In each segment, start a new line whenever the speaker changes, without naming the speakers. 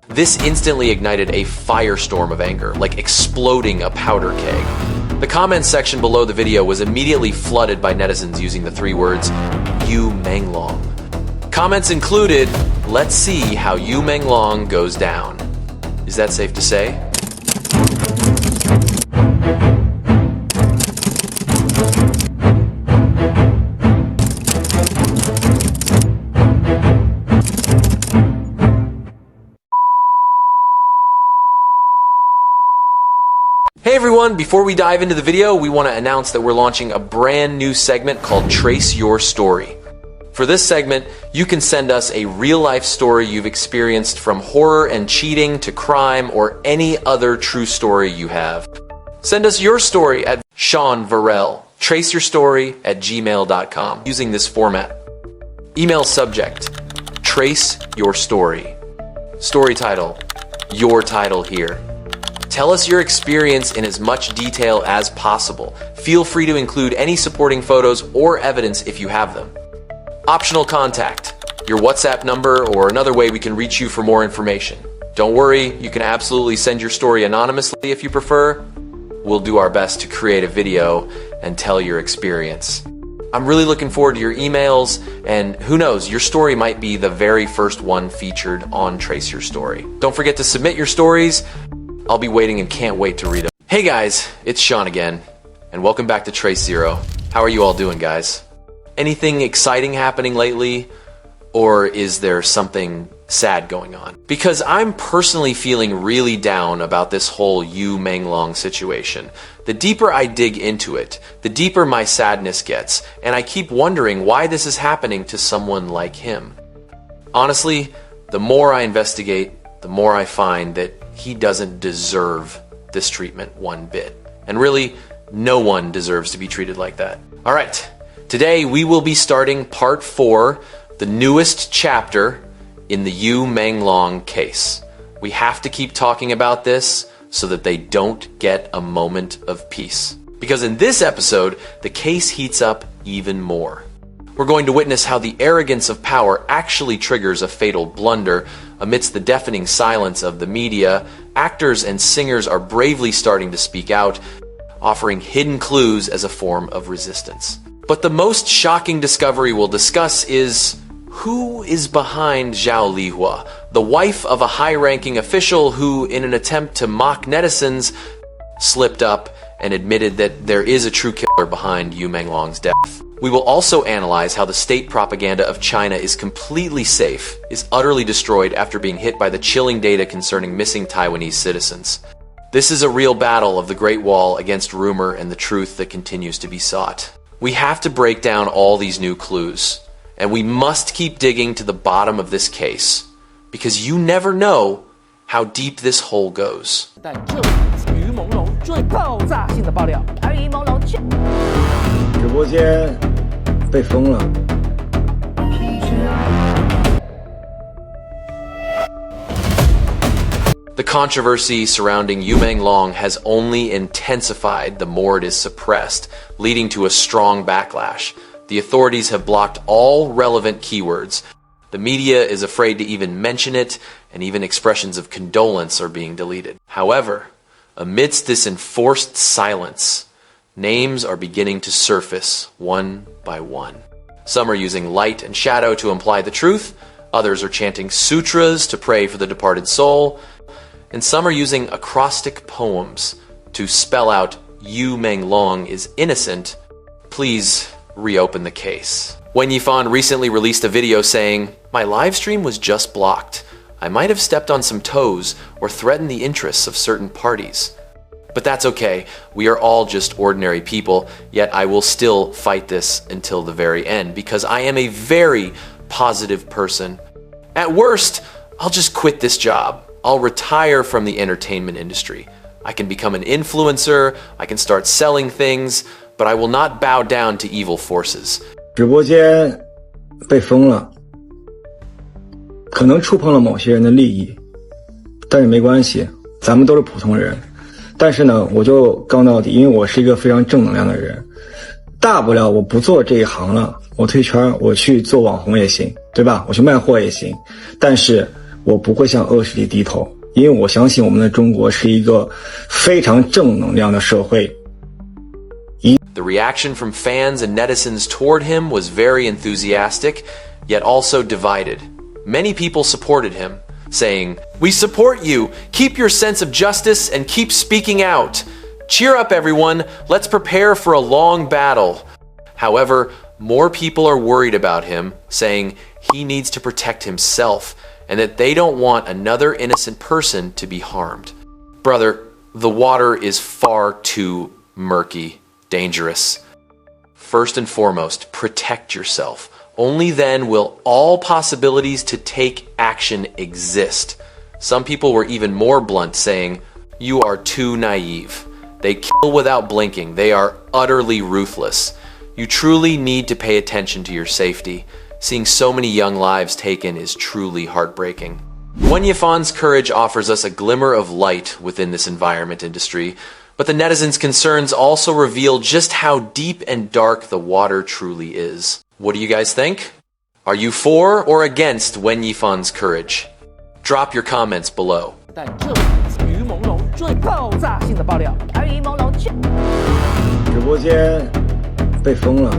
This instantly ignited a firestorm of anger, like exploding a powder keg. The comments section below the video was immediately flooded by netizens using the 3 words, Yu Menglong. Comments included, "Let's see how Yu Menglong goes down." Is that safe to say? Hey everyone, before we dive into the video, we want to announce that we're launching a brand new segment called Trace Your Story. For this segment, you can send us a real-life story you've experienced, from horror and cheating to crime or any other true story you have. Send us your story at seanvirelltraceyourstory@gmail.com using this format. Email subject, Trace Your Story. Story title, Your Title Here. Tell us your experience in as much detail as possible. Feel free to include any supporting photos or evidence if you have them. Optional contact, your WhatsApp number or another way we can reach you for more information. Don't worry, you can absolutely send your story anonymously if you prefer. We'll do our best to create a video and tell your experience. I'm really looking forward to your emails, and who knows, your story might be the very first one featured on Trace Your Story. Don't forget to submit your stories. I'll be waiting and can't wait to read them. Hey guys, it's Sean again, and welcome back to Trace Zero. How are you all doing, guys? Anything exciting happening lately, or is there something sad going on? Because I'm personally feeling really down about this whole Yu Menglong situation. The deeper I dig into it, the deeper my sadness gets, and I keep wondering why this is happening to someone like him. Honestly, the more I investigate, the more I find that he doesn't deserve this treatment one bit. And really, no one deserves to be treated like that. All right. Today, we will be starting part 4, the newest chapter in the Yu Menglong case. We have to keep talking about this so that they don't get a moment of peace. Because in this episode, the case heats up even more. We're going to witness how the arrogance of power actually triggers a fatal blunder. Amidst the deafening silence of the media, actors and singers are bravely starting to speak out, offering hidden clues as a form of resistance. But the most shocking discovery we'll discuss is who is behind Zhao Lihua, the wife of a high-ranking official who, in an attempt to mock netizens, slipped up and admitted that there is a true killer behind Yu Menglong's death. We will also analyze how the state propaganda of China is completely safe, is utterly destroyed after being hit by the chilling data concerning missing Taiwanese citizens. This is a real battle of the Great Wall against rumor and the truth that continues to be sought. We have to break down all these new clues, and we must keep digging to the bottom of this case, because you never know how deep this hole goes.
但这是于朦胧最爆炸性的爆料，而于朦胧却
直播间被封了。
The controversy surrounding Yu Menglong has only intensified the more it is suppressed, leading to a strong backlash. The authorities have blocked all relevant keywords. The media is afraid to even mention it, and even expressions of condolence are being deleted. However, amidst this enforced silence, names are beginning to surface one by one. Some are using light and shadow to imply the truth, others are chanting sutras to pray for the departed soul, and some are using acrostic poems to spell out Yu Menglong is innocent. Please reopen the case. Wen Yifan recently released a video saying, "My live stream was just blocked. I might have stepped on some toes or threatened the interests of certain parties. But that's okay. We are all just ordinary people, yet I will still fight this until the very end because I am a very positive person. At worst, I'll just quit this job. I'll retire from the entertainment industry. I can become an influencer, I can start selling things, but I will not bow down to evil forces."
直播间被封了，可能触碰了某些人的利益，但是没关系，咱们都是普通人。但是呢，我就刚到底，因为我是一个非常正能量的人，大不了我不做这一行了，我退圈，我去做网红也行，对吧？我去卖货也行。但是我不会向恶势力低头，因为我相信我们的中国是一个非常正能量的社会。
The reaction from fans and netizens toward him was very enthusiastic, yet also divided. Many people supported him, saying, "We support you! Keep your sense of justice and keep speaking out! Cheer up, everyone! Let's prepare for a long battle!" However, more people are worried about him, saying he needs to protect himself and that they don't want another innocent person to be harmed. Brother, the water is far too murky, dangerous. First and foremost, protect yourself. Only then will all possibilities to take action exist. Some people were even more blunt, saying, "You are too naive. They kill without blinking. They are utterly ruthless. You truly need to pay attention to your safety. Seeing so many young lives taken is truly heartbreaking." Wen Yifan's courage offers us a glimmer of light within this environment industry, but the netizens' concerns also reveal just how deep and dark the water truly is. What do you guys think? Are you for or against Wen Yifan's courage? Drop your comments below.
但这是于朦胧最爆炸性的爆料，而于朦胧
直播间被封了。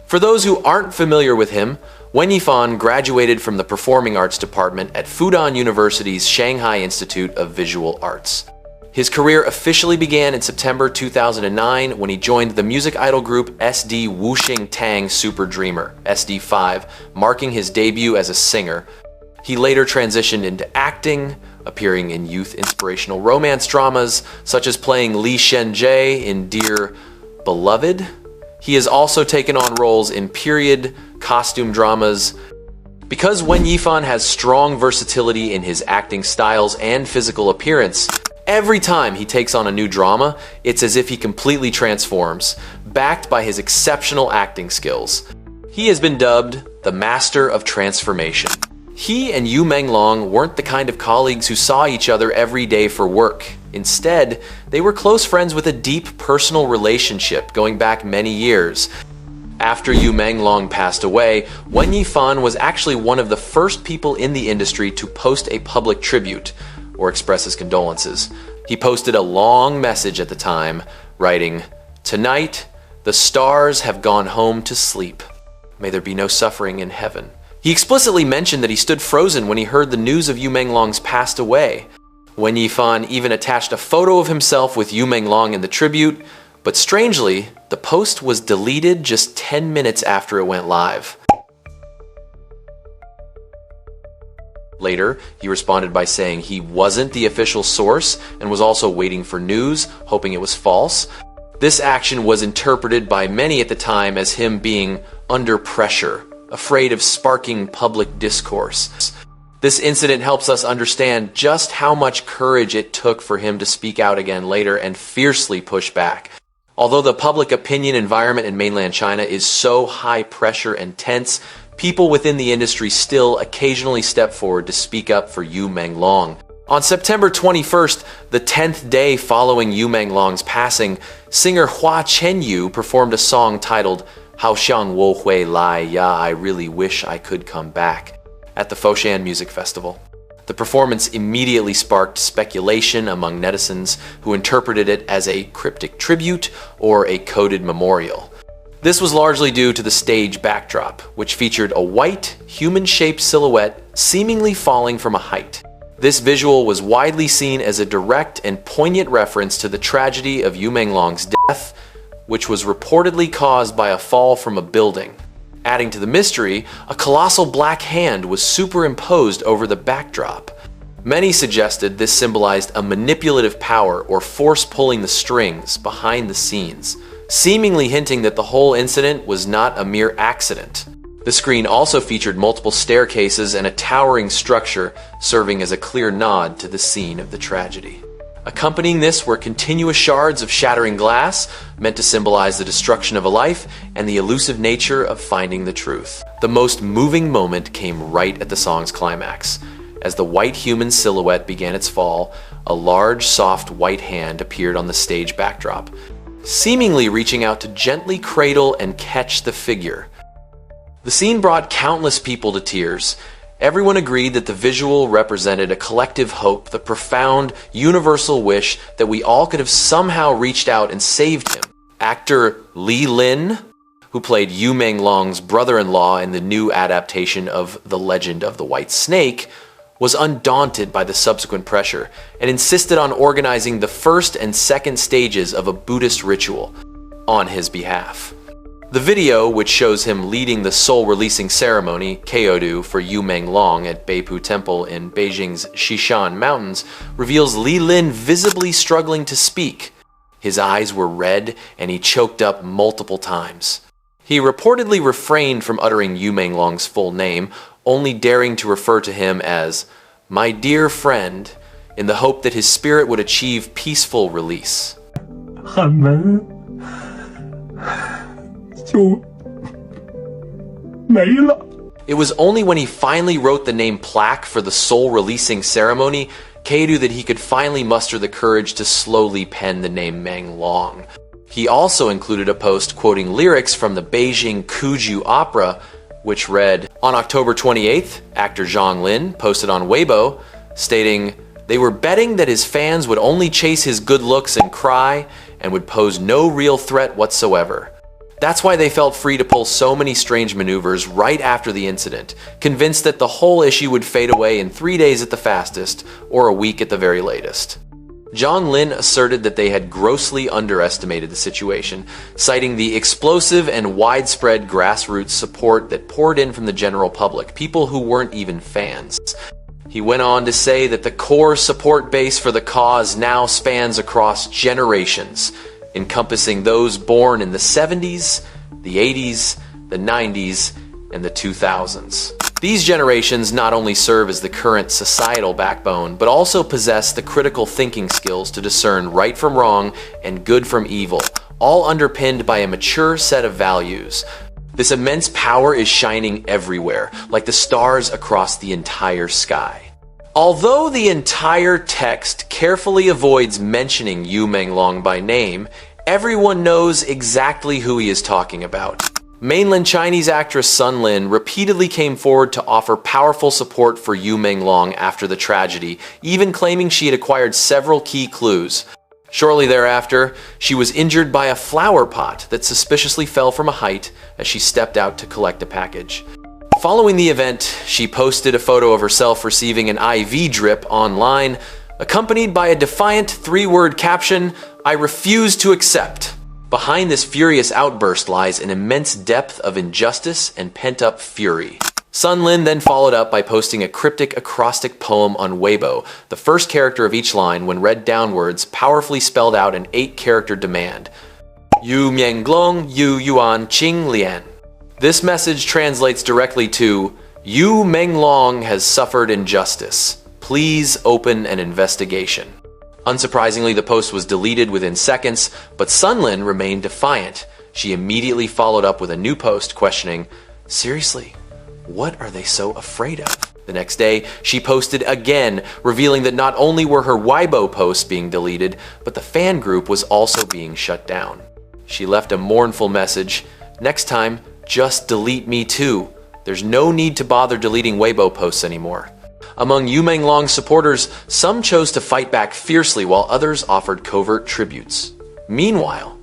For those who aren't familiar with him, Wen Yifan graduated from the Performing Arts Department at Fudan University's Shanghai Institute of Visual Arts. His career officially began in September 2009 when he joined the music idol group SD Wuxing Tang Super Dreamer, SD5, marking his debut as a singer. He later transitioned into acting, appearing in youth inspirational romance dramas, such as playing Li Shenjie in Dear Beloved. He has also taken on roles in period costume dramas. Because Wen Yifan has strong versatility in his acting styles and physical appearance, every time he takes on a new drama, it's as if he completely transforms, backed by his exceptional acting skills. He has been dubbed the Master of Transformation. He and Yu Menglong weren't the kind of colleagues who saw each other every day for work. Instead, they were close friends with a deep personal relationship going back many years. After Yu Menglong passed away, Wen Yifan was actually one of the first people in the industry to post a public tribute or express his condolences. He posted a long message at the time, writing, "Tonight, the stars have gone home to sleep. May there be no suffering in heaven." He explicitly mentioned that he stood frozen when he heard the news of Yu Menglong's passed away. Wen Yifan even attached a photo of himself with Yu Menglong in the tribute, but strangely, the post was deleted just 10 minutes after it went live. Later, he responded by saying he wasn't the official source and was also waiting for news, hoping it was false. This action was interpreted by many at the time as him being under pressure, afraid of sparking public discourse. This incident helps us understand just how much courage it took for him to speak out again later and fiercely push back. Although the public opinion environment in mainland China is so high pressure and tense, people within the industry still occasionally step forward to speak up for Yu Menglong. On September 21st, the 10th day following Yu Menglong's passing, singer Hua Chenyu performed a song titled "Hao Xiang Wo Hui Lai Ya, I Really Wish I Could Come Back" at the Foshan Music Festival. The performance immediately sparked speculation among netizens who interpreted it as a cryptic tribute or a coded memorial. This was largely due to the stage backdrop, which featured a white, human-shaped silhouette seemingly falling from a height. This visual was widely seen as a direct and poignant reference to the tragedy of Yu Menglong's death, which was reportedly caused by a fall from a building. Adding to the mystery, a colossal black hand was superimposed over the backdrop. Many suggested this symbolized a manipulative power or force pulling the strings behind the scenes, seemingly hinting that the whole incident was not a mere accident. The screen also featured multiple staircases and a towering structure, serving as a clear nod to the scene of the tragedy. Accompanying this were continuous shards of shattering glass, meant to symbolize the destruction of a life and the elusive nature of finding the truth. The most moving moment came right at the song's climax. As the white human silhouette began its fall, a large, soft white hand appeared on the stage backdrop. seemingly reaching out to gently cradle and catch the figure. The scene brought countless people to tears. Everyone agreed that the visual represented a collective hope, the profound, universal wish that we all could have somehow reached out and saved him. Actor Li Lin, who played Yu Menglong's brother-in-law in the new adaptation of The Legend of the White Snake, was undaunted by the subsequent pressure and insisted on organizing the first and second stages of a Buddhist ritual on his behalf. The video, which shows him leading the soul-releasing ceremony, Keodu, for Yu Menglong at Beipu Temple in Beijing's Xishan Mountains, reveals Li Lin visibly struggling to speak. His eyes were red and he choked up multiple times. He reportedly refrained from uttering Yu Menglong's full name, only daring to refer to him as "my dear friend," in the hope that his spirit would achieve peaceful release.
汉门就没了。
It was only when he finally wrote the name plaque for the soul-releasing ceremony, Keodu, that he could finally muster the courage to slowly pen the name Menglong. He also included a post quoting lyrics from the Beijing Kuju opera, which read, on October 28th, actor Zhang Lin posted on Weibo, stating, "They were betting that his fans would only chase his good looks and cry, and would pose no real threat whatsoever. That's why they felt free to pull so many strange maneuvers right after the incident, convinced that the whole issue would fade away in 3 days at the fastest, or a week at the very latest." Zhang Lin asserted that they had grossly underestimated the situation, citing the explosive and widespread grassroots support that poured in from the general public, people who weren't even fans. He went on to say that the core support base for the cause now spans across generations, encompassing those born in the 70s, the 80s, the 90s, and the 2000s. These generations not only serve as the current societal backbone, but also possess the critical thinking skills to discern right from wrong and good from evil, all underpinned by a mature set of values. This immense power is shining everywhere, like the stars across the entire sky. Although the entire text carefully avoids mentioning Yu Menglong by name, everyone knows exactly who he is talking about. Mainland Chinese actress Sun Lin repeatedly came forward to offer powerful support for Yu Menglong after the tragedy, even claiming she had acquired several key clues. Shortly thereafter, she was injured by a flower pot that suspiciously fell from a height as she stepped out to collect a package. Following the event, she posted a photo of herself receiving an IV drip online, accompanied by a defiant 3-word caption, "I refuse to accept." Behind this furious outburst lies an immense depth of injustice and pent-up fury. Sun Lin then followed up by posting a cryptic acrostic poem on Weibo. The first character of each line, when read downwards, powerfully spelled out an 8-character demand. Yu Menglong Yu Yuan Qing Lian. This message translates directly to, Yu Menglong has suffered injustice. Please open an investigation. Unsurprisingly, the post was deleted within seconds, but Sun Lin remained defiant. She immediately followed up with a new post questioning, "Seriously, what are they so afraid of?" The next day, she posted again, revealing that not only were her Weibo posts being deleted, but the fan group was also being shut down. She left a mournful message, "Next time, just delete me too. There's no need to bother deleting Weibo posts anymore." Among Yu Menglong's supporters, some chose to fight back fiercely while others offered covert tributes. Meanwhile,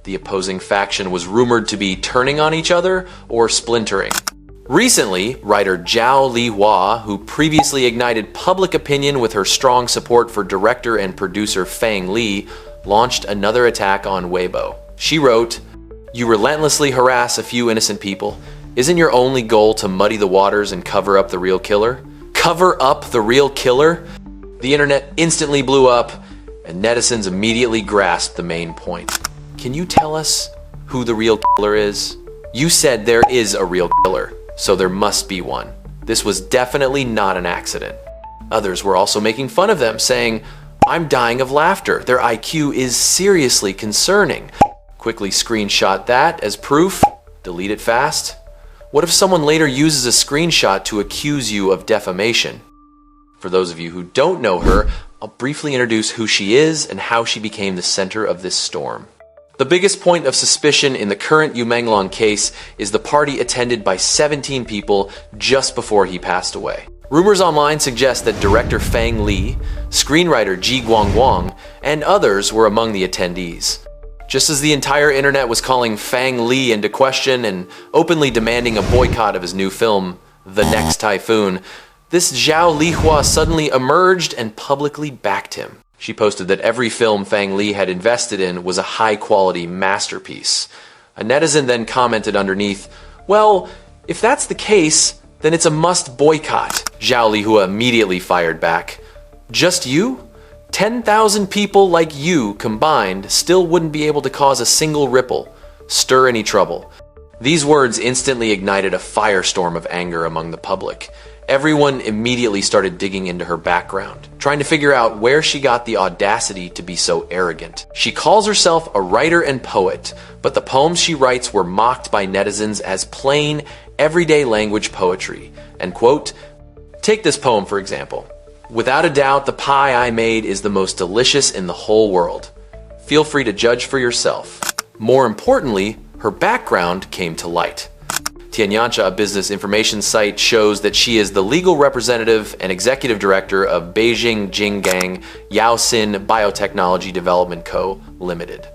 the opposing faction was rumored to be turning on each other or splintering. Recently, writer Zhao Lihua, who previously ignited public opinion with her strong support for director and producer Fang Li, launched another attack on Weibo. She wrote, "You relentlessly harass a few innocent people. Isn't your only goal to muddy the waters and cover up the real killer? Cover up the real killer?" The internet instantly blew up, and netizens immediately grasped the main point. "Can you tell us who the real killer is? You said there is a real killer, so there must be one. This was definitely not an accident." Others were also making fun of them, saying, "I'm dying of laughter. Their IQ is seriously concerning. Quickly screenshot that as proof. Delete it fast. What if someone later uses a screenshot to accuse you of defamation?" For those of you who don't know her, I'll briefly introduce who she is and how she became the center of this storm. The biggest point of suspicion in the current Yu Menglong case is the party attended by 17 people just before he passed away. Rumors online suggest that director Fang Li, screenwriter Ji Guangguang, and others were among the attendees. Just as the entire internet was calling Fang Li into question and openly demanding a boycott of his new film, The Next Typhoon, this Zhao Lihua suddenly emerged and publicly backed him. She posted that every film Fang Li had invested in was a high-quality masterpiece. A netizen then commented underneath, "Well, if that's the case, then it's a must boycott." Zhao Lihua immediately fired back, "Just you? 10,000 people like you combined still wouldn't be able to cause a single ripple, stir any trouble." These words instantly ignited a firestorm of anger among the public. Everyone immediately started digging into her background, trying to figure out where she got the audacity to be so arrogant. She calls herself a writer and poet, but the poems she writes were mocked by netizens as plain, everyday language poetry. And quote, take this poem for example. "Without a doubt, the pie I made is the most delicious in the whole world. Feel free to judge for yourself." More importantly, her background came to light. Tianyancha, a business information site, shows that she is the legal representative and executive director of Beijing Jinggang Yaoxin Biotechnology Development Co., Limited.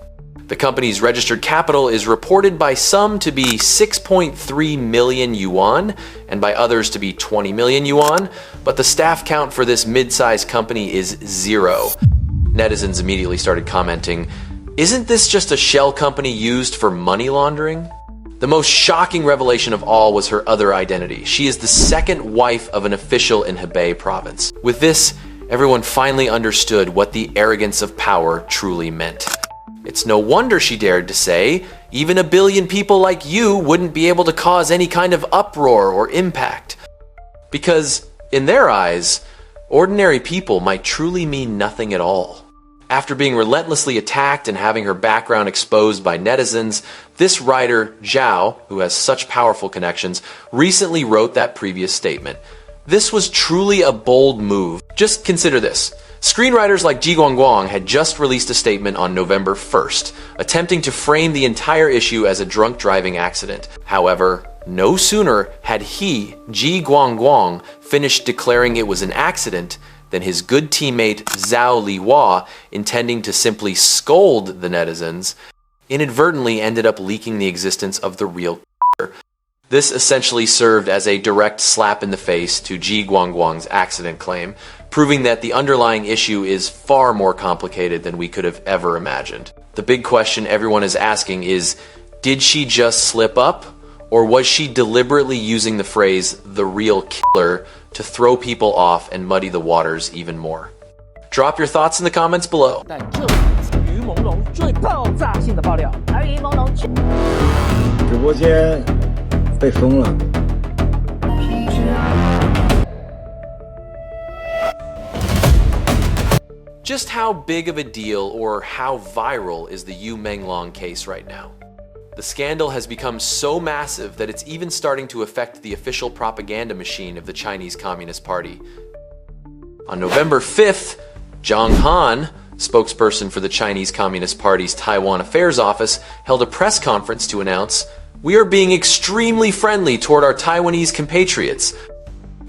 The company's registered capital is reported by some to be 6.3 million yuan and by others to be 20 million yuan, but the staff count for this mid-sized company is 0. Netizens immediately started commenting, "Isn't this just a shell company used for money laundering?" The most shocking revelation of all was her other identity. She is the second wife of an official in Hebei province. With this, everyone finally understood what the arrogance of power truly meant. It's no wonder she dared to say, "Even a billion people like you wouldn't be able to cause any kind of uproar or impact." Because, in their eyes, ordinary people might truly mean nothing at all. After being relentlessly attacked and having her background exposed by netizens, this writer, Zhao, who has such powerful connections, recently wrote that previous statement. This was truly a bold move. Just consider this. Screenwriters like Ji Guangguang had just released a statement on November 1st, attempting to frame the entire issue as a drunk driving accident. However, no sooner had he, Ji Guangguang, finished declaring it was an accident than his good teammate Zhao Lihua, intending to simply scold the netizens, inadvertently ended up leaking the existence of the real killer. This essentially served as a direct slap in the face to Ji Guangguang's accident claim, proving that the underlying issue is far more complicated than we could have ever imagined. The big question everyone is asking is, did she just slip up? Or was she deliberately using the phrase, "the real killer," to throw people off and muddy the waters even more? Drop your thoughts in the comments below.
但这是于朦胧最爆炸性的爆料，而于朦胧
直播间被封了。
Just how big of a deal or how viral is the Yu Menglong case right now? The scandal has become so massive that it's even starting to affect the official propaganda machine of the Chinese Communist Party. On November 5th, Zhang Han, spokesperson for the Chinese Communist Party's Taiwan Affairs Office, held a press conference to announce, "We are being extremely friendly toward our Taiwanese compatriots.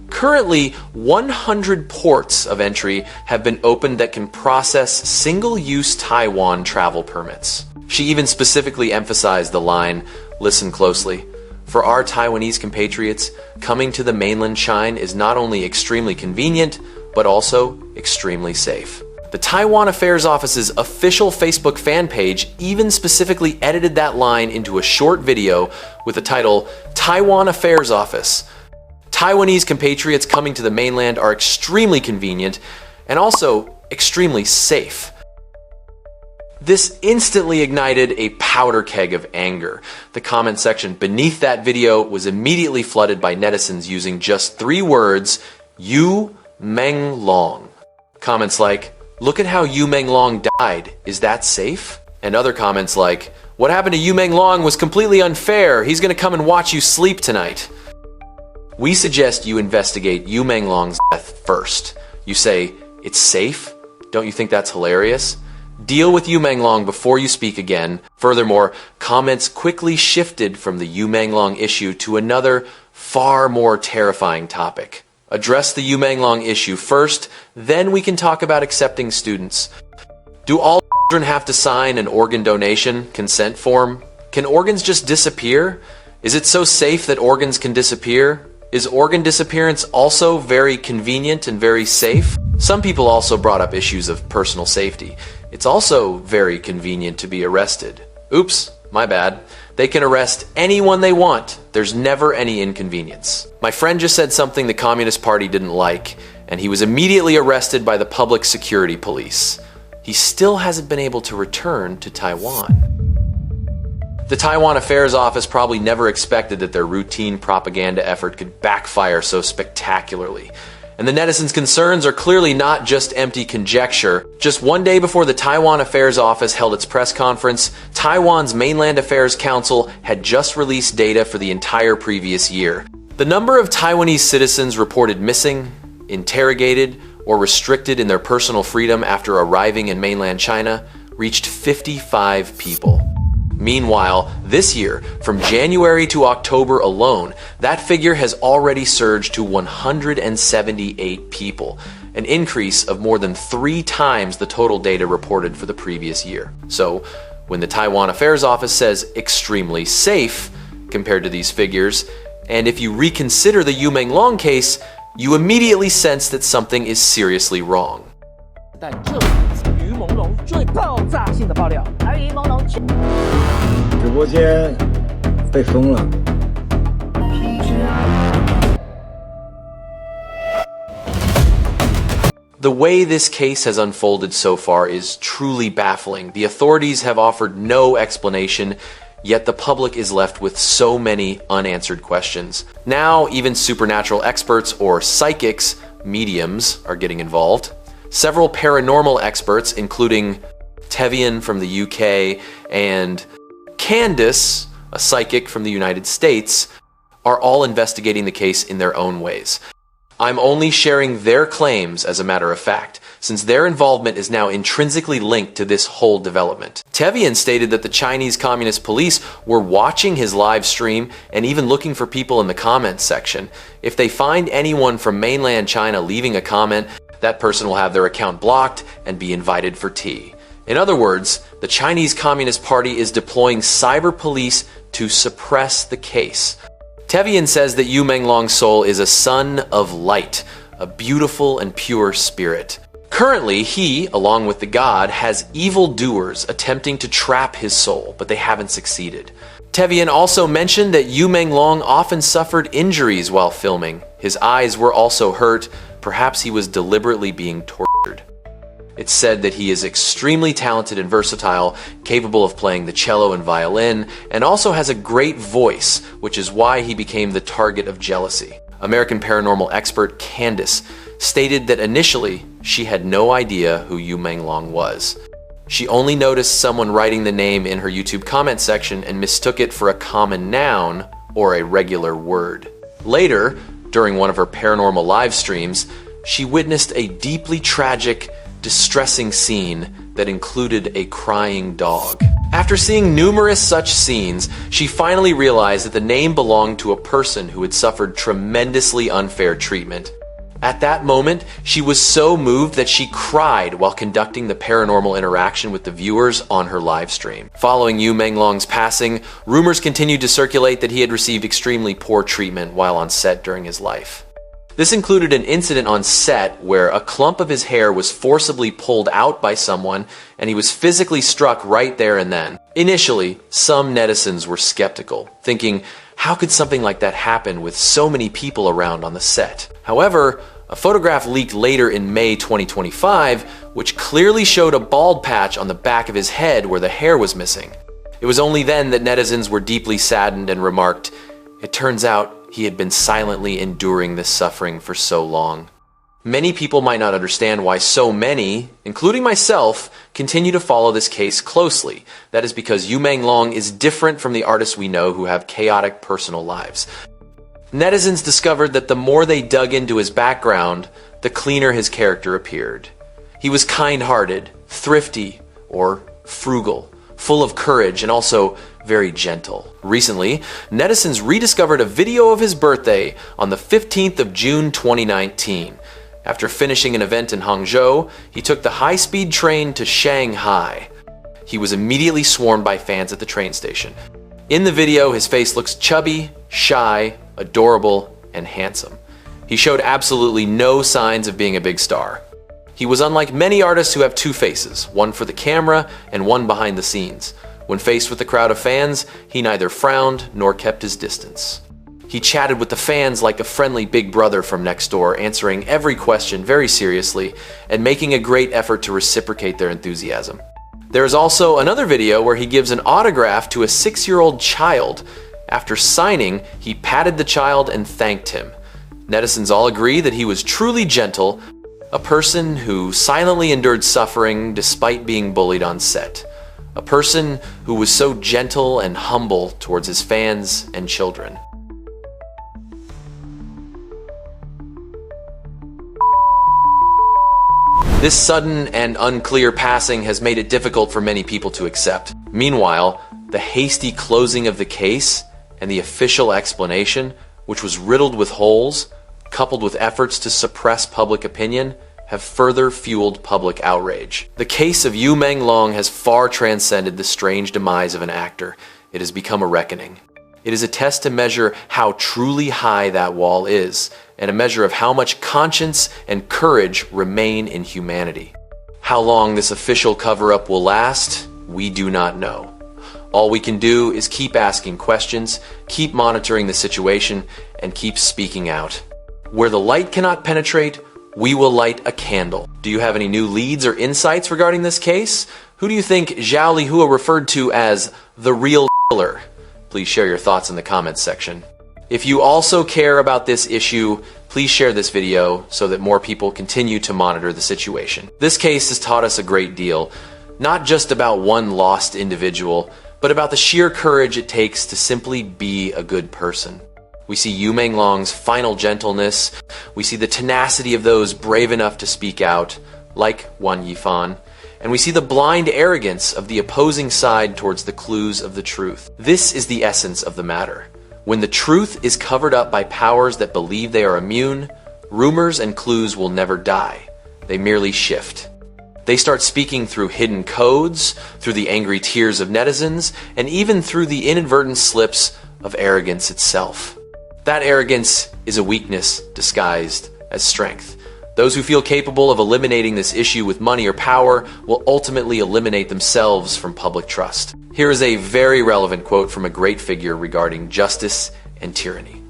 Currently, 100 ports of entry have been opened that can process single-use Taiwan travel permits." She even specifically emphasized the line, listen closely, "For our Taiwanese compatriots, coming to the mainland China is not only extremely convenient, but also extremely safe." The Taiwan Affairs Office's official Facebook fan page even specifically edited that line into a short video with the title, "Taiwan Affairs Office. Taiwanese compatriots coming to the mainland are extremely convenient and also extremely safe." This instantly ignited a powder keg of anger. The comment section beneath that video was immediately flooded by netizens using just 3 words, Yu Menglong. Comments like, "Look at how Yu Menglong died, is that safe?" And other comments like, "What happened to Yu Menglong was completely unfair, he's gonna come and watch you sleep tonight." We suggest you investigate Yu Menglong's death first. You say, "It's safe? Don't you think that's hilarious?" Deal with Yu Menglong before you speak again. Furthermore, comments quickly shifted from the Yu Menglong issue to another, far more terrifying topic. Address the Yu Menglong issue first, then we can talk about accepting students. Do all children have to sign an organ donation consent form? Can organs just disappear? Is it so safe that organs can disappear? Is organ disappearance also very convenient and very safe? Some people also brought up issues of personal safety. It's also very convenient to be arrested. Oops, my bad. They can arrest anyone they want. There's never any inconvenience. My friend just said something the Communist Party didn't like, and he was immediately arrested by the public security police. He still hasn't been able to return to Taiwan. The Taiwan Affairs Office probably never expected that their routine propaganda effort could backfire so spectacularly. And the netizens' concerns are clearly not just empty conjecture. Just one day before the Taiwan Affairs Office held its press conference, Taiwan's Mainland Affairs Council had just released data for the entire previous year. The number of Taiwanese citizens reported missing, interrogated, or restricted in their personal freedom after arriving in mainland China reached 55 people. Meanwhile, this year, from January to October alone, that figure has already surged to 178 people, an increase of more than 3 times the total data reported for the previous year. So, when the Taiwan Affairs Office says extremely safe compared to these figures, and if you reconsider the Yu Menglong case, you immediately sense that something is seriously wrong.
但这是于朦胧最爆炸性的爆料，而于朦胧
直播间被封了。
The way this case has unfolded so far is truly baffling. The authorities have offered no explanation, yet the public is left with so many unanswered questions. Now, even supernatural experts or psychics, mediums, are getting involved. Several paranormal experts, including Tevian from the UK and Candace, a psychic from the United States, are all investigating the case in their own ways. I'm only sharing their claims as a matter of fact, since their involvement is now intrinsically linked to this whole development. Tevian stated that the Chinese Communist Police were watching his live stream and even looking for people in the comments section. If they find anyone from mainland China leaving a comment, that person will have their account blocked and be invited for tea. In other words, the Chinese Communist Party is deploying cyber police to suppress the case. Tevian says that Yu Menglong's soul is a son of light, a beautiful and pure spirit. Currently, he, along with the god, has evildoers attempting to trap his soul, but they haven't succeeded. Tevian also mentioned that Yu Menglong often suffered injuries while filming. His eyes were also hurt. Perhaps he was deliberately being tortured. It's said that he is extremely talented and versatile, capable of playing the cello and violin, and also has a great voice, which is why he became the target of jealousy. American paranormal expert Candace stated that initially she had no idea who Yu Menglong was. She only noticed someone writing the name in her YouTube comment section and mistook it for a common noun or a regular word. Later, during one of her paranormal live streams, she witnessed a deeply tragic, distressing scene that included a crying dog. After seeing numerous such scenes, she finally realized that the name belonged to a person who had suffered tremendously unfair treatment. At that moment, she was so moved that she cried while conducting the paranormal interaction with the viewers on her live stream. Following Yu Menglong's passing, rumors continued to circulate that he had received extremely poor treatment while on set during his life. This included an incident on set where a clump of his hair was forcibly pulled out by someone and he was physically struck right there and then. Initially, some netizens were skeptical, thinking, how could something like that happen with so many people around on the set? However, a photograph leaked later in May 2025, which clearly showed a bald patch on the back of his head where the hair was missing. It was only then that netizens were deeply saddened and remarked, it turns out he had been silently enduring this suffering for so long. Many people might not understand why so many, including myself, continue to follow this case closely. That is because Yu Menglong is different from the artists we know who have chaotic personal lives. Netizens discovered that the more they dug into his background, the cleaner his character appeared. He was kind-hearted, thrifty, or frugal, full of courage, and also very gentle. Recently, netizens rediscovered a video of his birthday on the 15th of June 2019. After finishing an event in Hangzhou, he took the high-speed train to Shanghai. He was immediately swarmed by fans at the train station. In the video, his face looks chubby, shy, adorable, and handsome. He showed absolutely no signs of being a big star. He was unlike many artists who have two faces, one for the camera and one behind the scenes. When faced with a crowd of fans, he neither frowned nor kept his distance. He chatted with the fans like a friendly big brother from next door, answering every question very seriously and making a great effort to reciprocate their enthusiasm. There is also another video where he gives an autograph to a 6-year-old child. After signing, he patted the child and thanked him. Netizens all agree that he was truly gentle, a person who silently endured suffering despite being bullied on set. A person who was so gentle and humble towards his fans and children. This sudden and unclear passing has made it difficult for many people to accept. Meanwhile, the hasty closing of the case and the official explanation, which was riddled with holes, coupled with efforts to suppress public opinion, have further fueled public outrage. The case of Yu Menglong has far transcended the strange demise of an actor. It has become a reckoning. It is a test to measure how truly high that wall is, and a measure of how much conscience and courage remain in humanity. How long this official cover-up will last, we do not know. All we can do is keep asking questions, keep monitoring the situation, and keep speaking out. Where the light cannot penetrate, we will light a candle. Do you have any new leads or insights regarding this case? Who do you think Zhao Lihua referred to as the real killer? Please share your thoughts in the comments section. If you also care about this issue, please share this video so that more people continue to monitor the situation. This case has taught us a great deal, not just about one lost individual, but about the sheer courage it takes to simply be a good person. We see Yu Menglong's final gentleness. We see the tenacity of those brave enough to speak out, like Wang Yifan. And we see the blind arrogance of the opposing side towards the clues of the truth. This is the essence of the matter. When the truth is covered up by powers that believe they are immune, rumors and clues will never die. They merely shift. They start speaking through hidden codes, through the angry tears of netizens, and even through the inadvertent slips of arrogance itself. That arrogance is a weakness disguised as strength. Those who feel capable of eliminating this issue with money or power will ultimately eliminate themselves from public trust. Here is a very relevant quote from a great figure regarding justice and tyranny.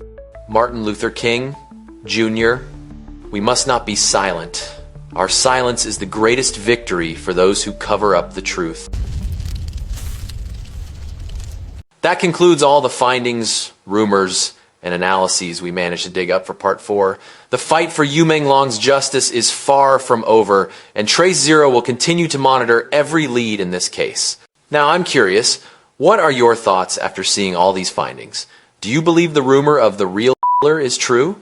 Martin Luther King, Jr., "We must not be silent. Our silence is the greatest victory for those who cover up the truth." That concludes all the findings, rumors, and analyses we managed to dig up for part 4. The fight for Yu Menglong's justice is far from over, and Trace Zero will continue to monitor every lead in this case. Now, I'm curious, what are your thoughts after seeing all these findings? Do you believe the rumor of the real killer is true?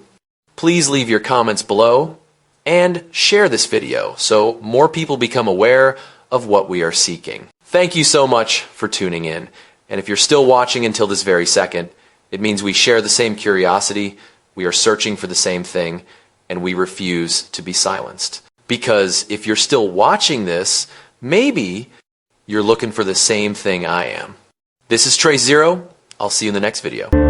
Please leave your comments below, and share this video so more people become aware of what we are seeking. Thank you so much for tuning in, and if you're still watching until this very second, it means we share the same curiosity, we are searching for the same thing, and we refuse to be silenced. Because if you're still watching this, maybe you're looking for the same thing I am. This is Trace Zero. I'll see you in the next video.